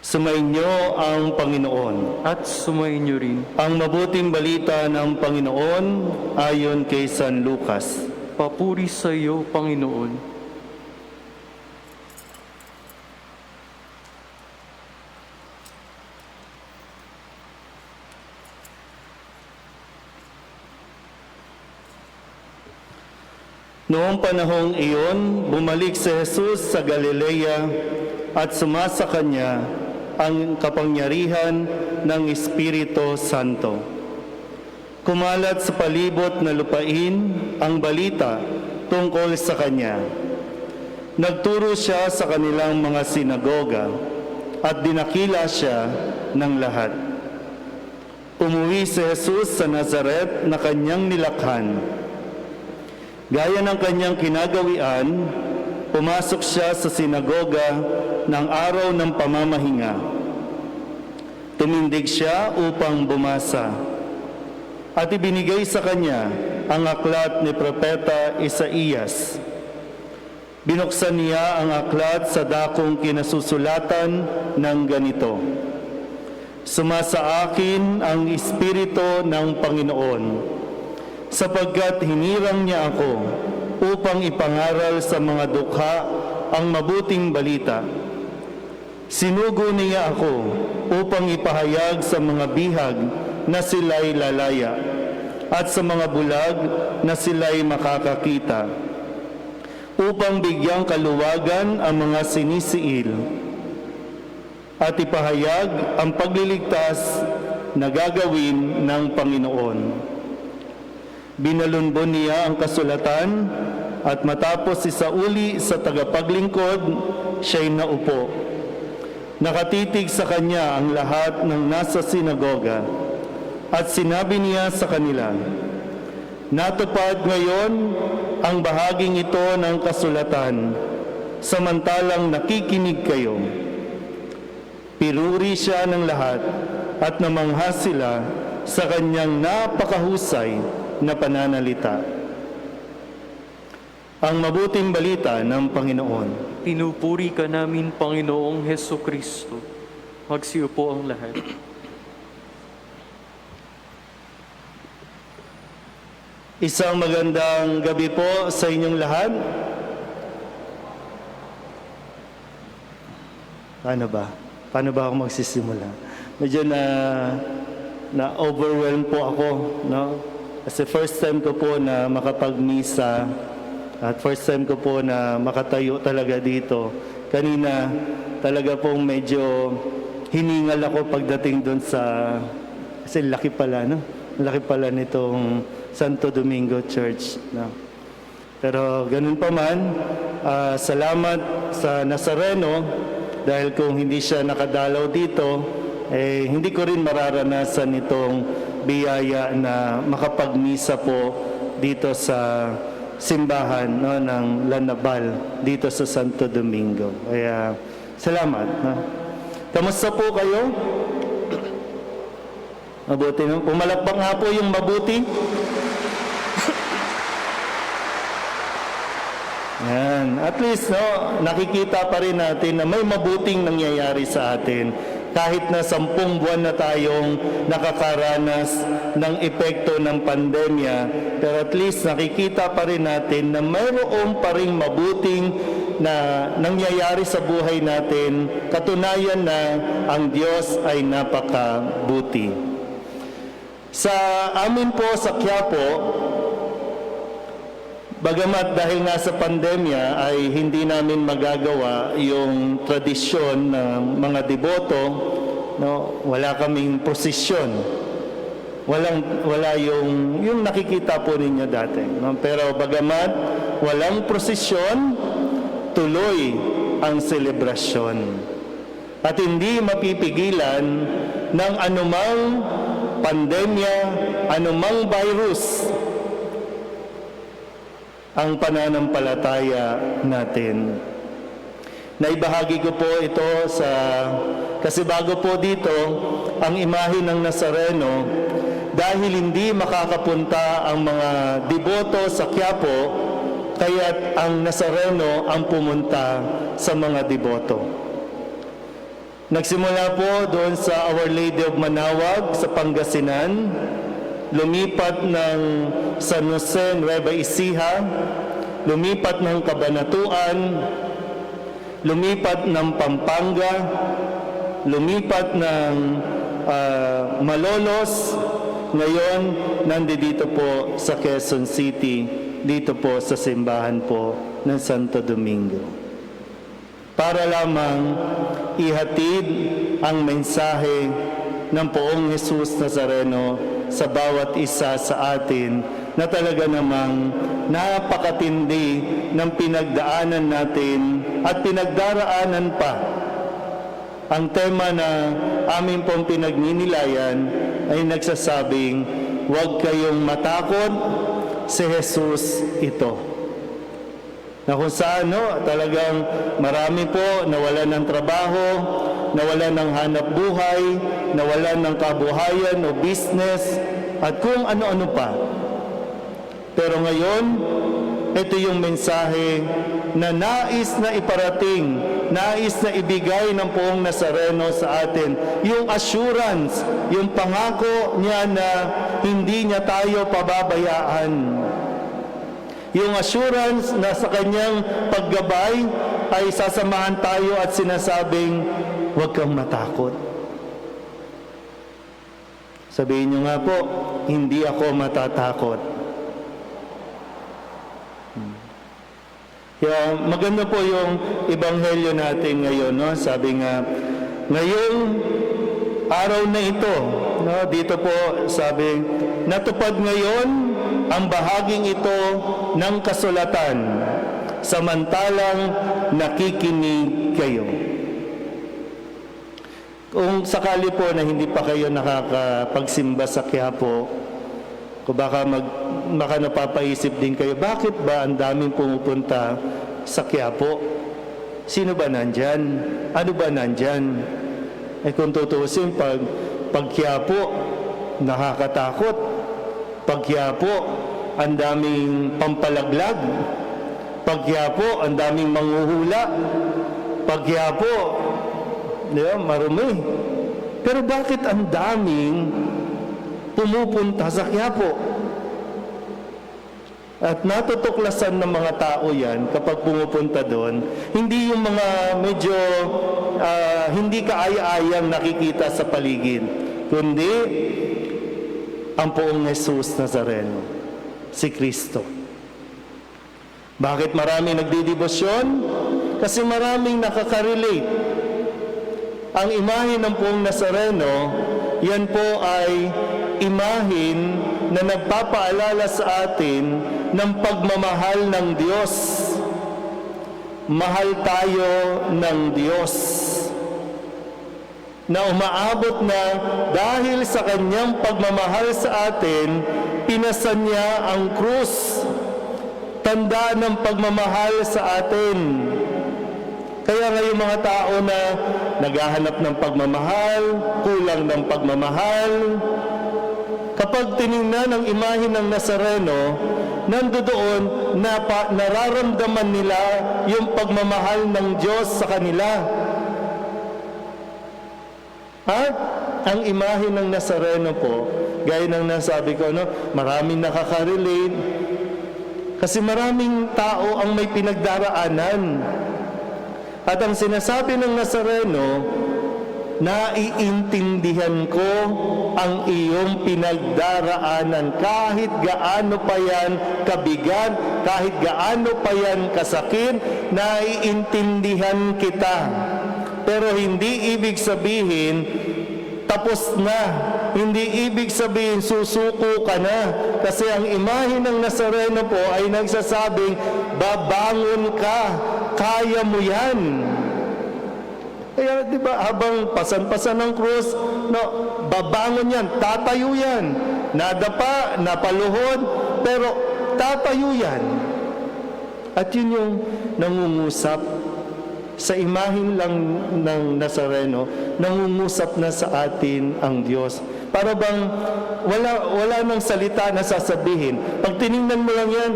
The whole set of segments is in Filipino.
Sumainyo ang Panginoon. At sumainyo rin. Ang mabuting balita ng Panginoon ayon kay San Lucas. Papuri sa iyo, Panginoon. Noong panahong iyon, bumalik si Jesus sa Galilea at sumasa kanya ang kapangyarihan ng Espiritu Santo. Kumalat sa palibot na lupain ang balita tungkol sa kanya. Nagturo siya sa kanilang mga sinagoga at dinakila siya ng lahat. Umuwi si Jesus sa Nazaret na kanyang nilakhan. Gaya ng kanyang kinagawian, pumasok siya sa sinagoga ng araw ng pamamahinga. Tumindig siya upang bumasa at ibinigay sa kanya ang aklat ni Propeta Isaías. Binuksan niya ang aklat sa dakong kinasusulatan ng ganito: Sumasa akin ang Espiritu ng Panginoon, sapagkat hinirang niya ako upang ipangaral sa mga dukha ang mabuting balita. Sinugo niya ako upang ipahayag sa mga bihag na sila'y lalaya at sa mga bulag na sila'y makakakita, upang bigyang kaluwagan ang mga sinisiil at ipahayag ang pagliligtas na gagawin ng Panginoon. Binalunbon niya ang kasulatan at matapos isauli sa tagapaglingkod, siya'y naupo. Nakatitig sa kanya ang lahat ng nasa sinagoga at sinabi niya sa kanila, Natupad ngayon ang bahaging ito ng kasulatan, samantalang nakikinig kayo. Pinuri siya ng lahat at namangha sila sa kanyang napakahusay na pananalita. Ang mabuting balita ng Panginoon. Pinupuri ka namin, Panginoong Hesukristo. Magsiupo ang lahat. Isang magandang gabi po sa inyong lahat. Paano ba ako magsisimula? Medyo na-overwhelm po ako, no? Kasi first time ko po na makapagmisa at first time ko po na makatayo talaga dito. Kanina talaga pong medyo hiningal ako pagdating doon sa, kasi laki pala, no? Laki pala nitong Santo Domingo Church, no? Pero ganun pa man, salamat sa Nazareno dahil kung hindi siya nakadalaw dito, hindi ko rin mararanasan itong biyaya na makapagmisa po dito sa simbahan, no, ng Lanabal dito sa Santo Domingo. Kaya salamat. No? Kamusta po kayo? Mabuti, no? Pumalakpak nga po yung mabuti. Yan. At least, no, nakikita pa rin natin na may mabuting nangyayari sa atin. Kahit na 10 buwan na tayong nakakaranas ng epekto ng pandemya, pero at least nakikita pa rin natin na mayroon pa rin mabuting na nangyayari sa buhay natin, katunayan na ang Diyos ay napakabuti. Sa amin po sa Quiapo, bagamat dahil nga sa pandemya ay hindi namin magagawa yung tradisyon ng mga deboto, no? Wala kaming prosesyon. Wala yung nakikita po ninyo dati. No? Pero bagamat walang prosesyon, tuloy ang selebrasyon. At hindi mapipigilan ng anumang pandemya, anumang virus, ang pananampalataya natin. Naibahagi ko po ito kasi bago po dito, ang imahe ng Nazareno, dahil hindi makakapunta ang mga deboto sa Quiapo, kaya't ang Nazareno ang pumunta sa mga deboto. Nagsimula po doon sa Our Lady of Manawag sa Pangasinan, lumipat ng San Jose, Nueva Ecija, lumipat ng Cabanatuan, lumipat ng Pampanga, lumipat ng Malolos, ngayon nandito po sa Quezon City, dito po sa simbahan po ng Santo Domingo. Para lamang ihatid ang mensahe ng Poong Jesus Nazareno sa bawat isa sa atin na talaga namang napakatindi ng pinagdaanan natin at pinagdaraanan pa. Ang tema na amin pong pinagninilayan ay nagsasabing, huwag kayong matakot, si Jesus ito. Na kung saan talagang marami po nawalan ng trabaho, nawalan ng hanap buhay, nawalan ng kabuhayan o business, at kung ano-ano pa. Pero ngayon, ito yung mensahe na nais na iparating, nais na ibigay ng Poong Nazareno sa atin. Yung assurance, yung pangako niya na hindi niya tayo pababayaan. Yung assurance na sa kanyang paggabay ay sasamahan tayo at sinasabing, huwag kang matakot. Sabihin niyo nga po, hindi ako matatakot. Kaya maganda po yung ebanghelyo natin ngayon, no? Sabi nga, ngayong araw na ito, no? Dito po sabi, natupad ngayon ang bahaging ito ng kasulatan, samantalang nakikinig kayo. Kung sakali po na hindi pa kayo nakakapagsimba sa Quiapo, kung baka napapaisip din kayo, bakit ba ang daming pumupunta sa Quiapo? Sino ba nandyan? Ano ba nandyan? Eh kung tutusin, pag Quiapo, nakakatakot. Pag Quiapo, ang daming pampalaglag. Pag Quiapo, ang daming manghuhula. Pag Quiapo, marumi. Pero bakit ang daming pumupunta sa Quiapo? At natutuklasan ng mga tao yan kapag pumupunta doon, hindi yung mga medyo hindi kaaya-ayang nakikita sa paligid, kundi ang Poong Jesus Nazareno, si Kristo. Bakit marami nagdidebosyon? Kasi maraming nakaka-relate. Ang imahe ng Poong Nazareno, yan po ay imahin na nagpapaalala sa atin ng pagmamahal ng Diyos. Mahal tayo ng Diyos. Na umaabot na dahil sa kanyang pagmamahal sa atin, pinasan niya ang krus. Tanda ng pagmamahal sa atin. Kaya ngayon mga tao na naghahanap ng pagmamahal, kulang ng pagmamahal, kapag tiningnan ang imahe ng Nazareno, nandoon nararamdaman nila yung pagmamahal ng Diyos sa kanila. At ang imahe ng Nazareno po, gaya ng nasabi ko, maraming nakaka-relate. Kasi maraming tao ang may pinagdaraanan. At ang sinasabi ng Nazareno, naiintindihan ko ang iyong pinagdaraanan kahit gaano pa yan kabigat, kahit gaano pa yan kasakit, naiintindihan kita. Pero hindi ibig sabihin tapos na. Hindi ibig sabihin susuko ka na. Kasi ang imahe ng Nazareno po ay nagsasabing, babangon ka, kaya mo yan. Kaya di ba habang pasan-pasan ng krus, babangon yan, tatayo yan. Nadapa, napaluhod, pero tatayo yan. At yun yung nangungusap sa imahin lang ng Nazareno, nangungusap na sa atin ang Diyos. Para bang wala nang salita na sasabihin. Pag tiningnan mo lang yan,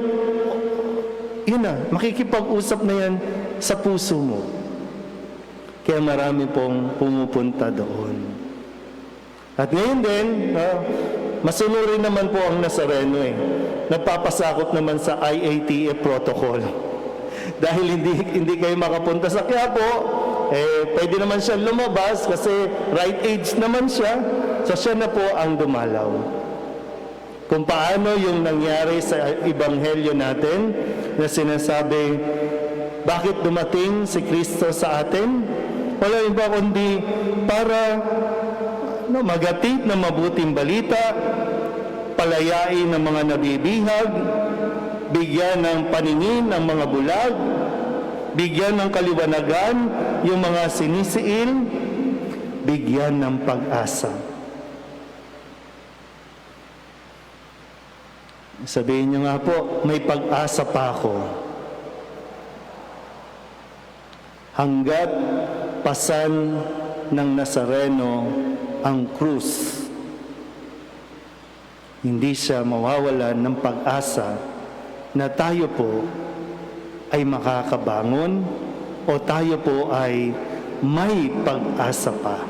yun na, makikipag-usap na yan sa puso mo. Kaya marami pong pumupunta doon. At ngayon din, masunurin naman po ang Nazareno Nagpapasakop naman sa IATA protocol. Dahil hindi kayo makapunta sa Quiapo, pwede naman siya lumabas kasi right age naman siya. So siya na po ang dumalaw. Kung paano yung nangyari sa Ebanghelyo natin na sinasabi, bakit dumating si Kristo sa atin? Wala iba kundi para magatid ng mabuting balita, palayain ng mga nabibihag, bigyan ng paningin ng mga bulag, bigyan ng kaliwanagan yung mga sinisiil, bigyan ng pag-asa. Sabihin niyo nga po, may pag-asa pa ako. Hanggat pasan ng Nazareno ang krus, hindi siya mawawalan ng pag-asa na tayo po ay makakabangon o tayo po ay may pag-asa pa.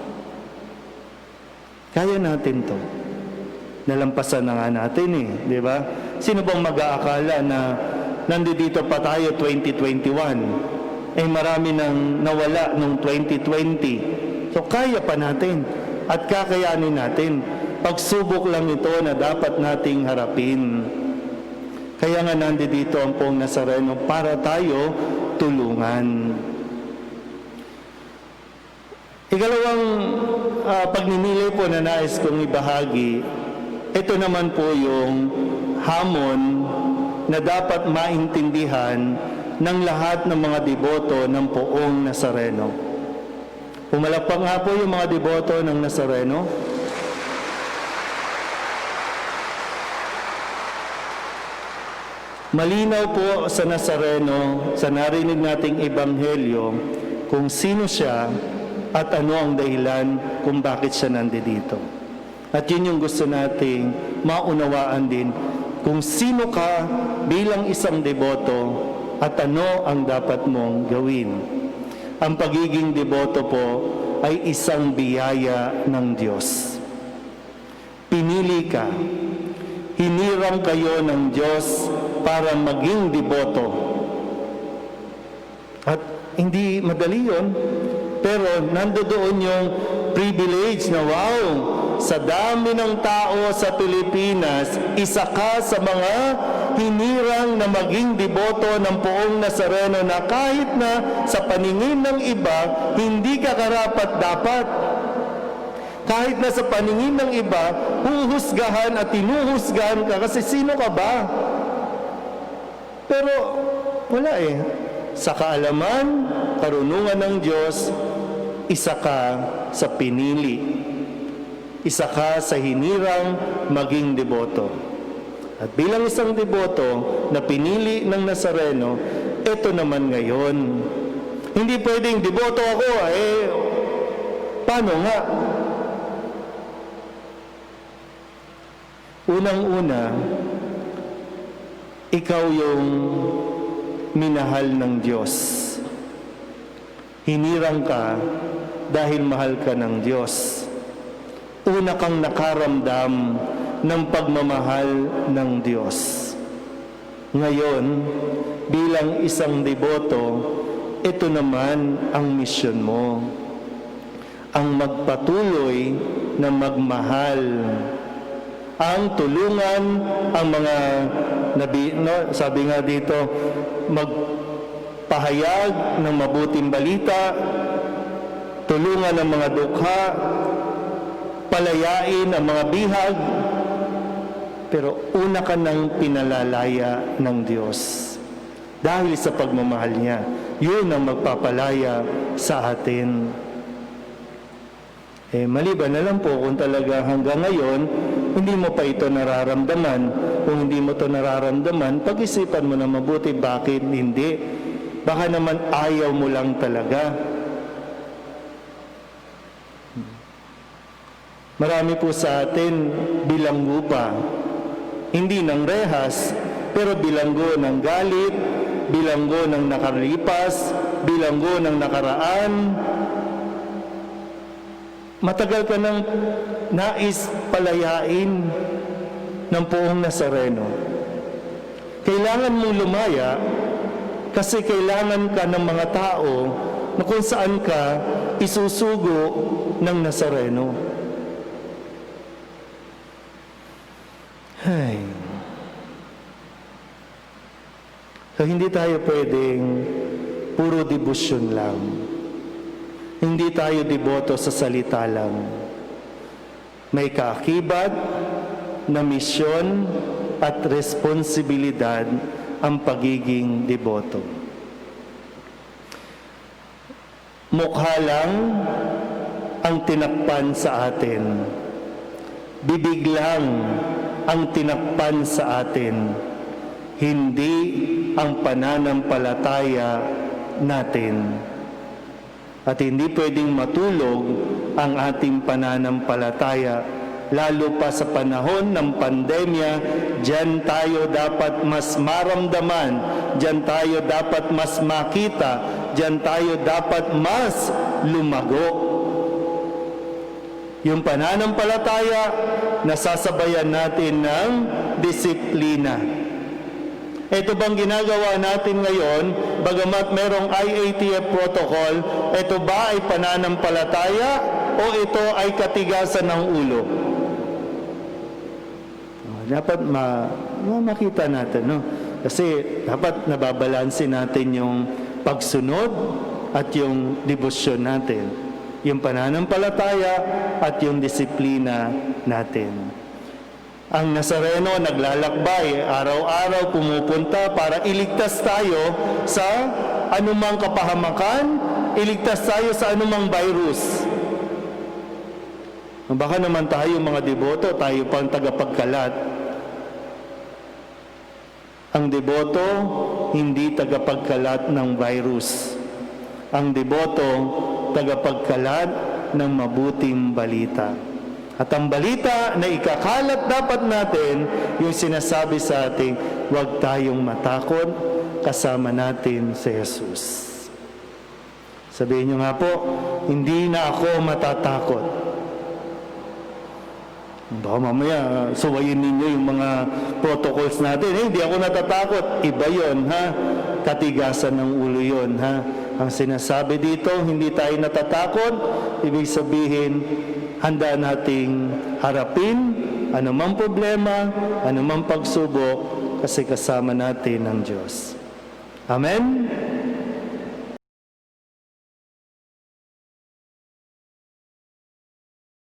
Kaya natin to. Nalampasan na nga natin di ba? Sino bang mag-aakala na nandito pa tayo 2021? Marami nang nawala nung 2020. So kaya pa natin at kakayanin natin. Pagsubok lang ito na dapat nating harapin. Kaya nga nandito ang Pong Nazareno para tayo tulungan. Ikalawang pagninilay po na nais kong ibahagi, ito naman po yung hamon na dapat maintindihan ng lahat ng mga deboto ng Poong Nazareno. Pumalakpak nga po yung mga deboto ng Nazareno. Malinaw po sa Nazareno, sa narinig nating Ebanghelyo, kung sino siya at ano ang dahilan kung bakit siya nandito. At yun yung gusto nating maunawaan din, kung sino ka bilang isang deboto at ano ang dapat mong gawin. Ang pagiging deboto po ay isang biyaya ng Diyos. Pinili ka, hinirang kayo ng Diyos para maging deboto. At hindi madali yun, pero nandoon yung privilege na wow, sa dami ng tao sa Pilipinas, isa ka sa mga hinirang na maging deboto ng Poong Nazareno na kahit na sa paningin ng iba, hindi ka karapat-dapat. Kahit na sa paningin ng iba, huhusgahan at tinuhusgahan ka kasi sino ka ba? Pero wala Sa kaalaman, karunungan ng Diyos, isa ka sa pinili. Isa ka sa hinirang maging deboto. At bilang isang deboto na pinili ng Nazareno, ito naman ngayon. Hindi pwedeng deboto ako, paano nga? Unang-una, ikaw yung minahal ng Diyos. Hinirang ka dahil mahal ka ng Diyos. Una kang nakaramdam ng pagmamahal ng Diyos. Ngayon, bilang isang deboto, ito naman ang misyon mo. Ang magpatuloy na magmahal. Ang tulungan ang mga sabi nga dito, magpahayag ng mabuting balita, tulungan ang mga dukha, palayain ang mga bihag, pero una ka nang pinalalaya ng Diyos. Dahil sa pagmamahal niya, yun ang magpapalaya sa atin. Maliban na lang po kung talaga hanggang ngayon, hindi mo pa ito nararamdaman. Kung hindi mo ito nararamdaman, pag-isipan mo na mabuti bakit hindi. Baka naman ayaw mo lang talaga. Marami po sa atin bilanggo pa. Hindi ng rehas, pero bilanggo ng galit, bilanggo ng nakalipas, bilanggo ng nakaraan, matagal ka nang nais palayain ng Poong Nazareno. Kailangan mong lumaya kasi kailangan ka ng mga tao na kung saan ka isusugo ng Nazareno. Ay. So, hindi tayo pwedeng puro debosyon lang. Hindi tayo deboto sa salita lang. May kaakibat na misyon at responsibilidad ang pagiging deboto. Mukha lang ang tinakpan sa atin. Bibig lang ang tinakpan sa atin. Hindi ang pananampalataya natin. At hindi pwedeng matulog ang ating pananampalataya, lalo pa sa panahon ng pandemya. Diyan tayo dapat mas maramdaman, diyan tayo dapat mas makita, diyan tayo dapat mas lumago. Yung pananampalataya, nasasabayan natin ng disiplina. Ito bang ginagawa natin ngayon, bagamat merong IATF protocol, ito ba ay pananampalataya o ito ay katigasan ng ulo? Dapat makita natin, no? Kasi dapat nababalansin natin yung pagsunod at yung debosyon natin, yung pananampalataya at yung disiplina natin. Ang Nazareno naglalakbay, araw-araw pumupunta para iligtas tayo sa anumang kapahamakan, iligtas tayo sa anumang virus. Baka naman tayo mga deboto, tayo pang tagapagkalat. Ang deboto, hindi tagapagkalat ng virus. Ang deboto, tagapagkalat ng mabuting balita. At ang balita na ikakalat dapat natin, yung sinasabi sa ating, huwag tayong matakot, kasama natin si Jesus. Sabihin nyo nga po, hindi na ako matatakot. Baka mamaya, suwayin ninyo yung mga protocols natin. Hindi ako natatakot. Iba yon, ha? Katigasan ng ulo yon, ha? Ang sinasabi dito, hindi tayo natatakot. Ibig sabihin, handa nating harapin anumang problema, anumang pagsubok, kasi kasama natin ang Diyos. Amen?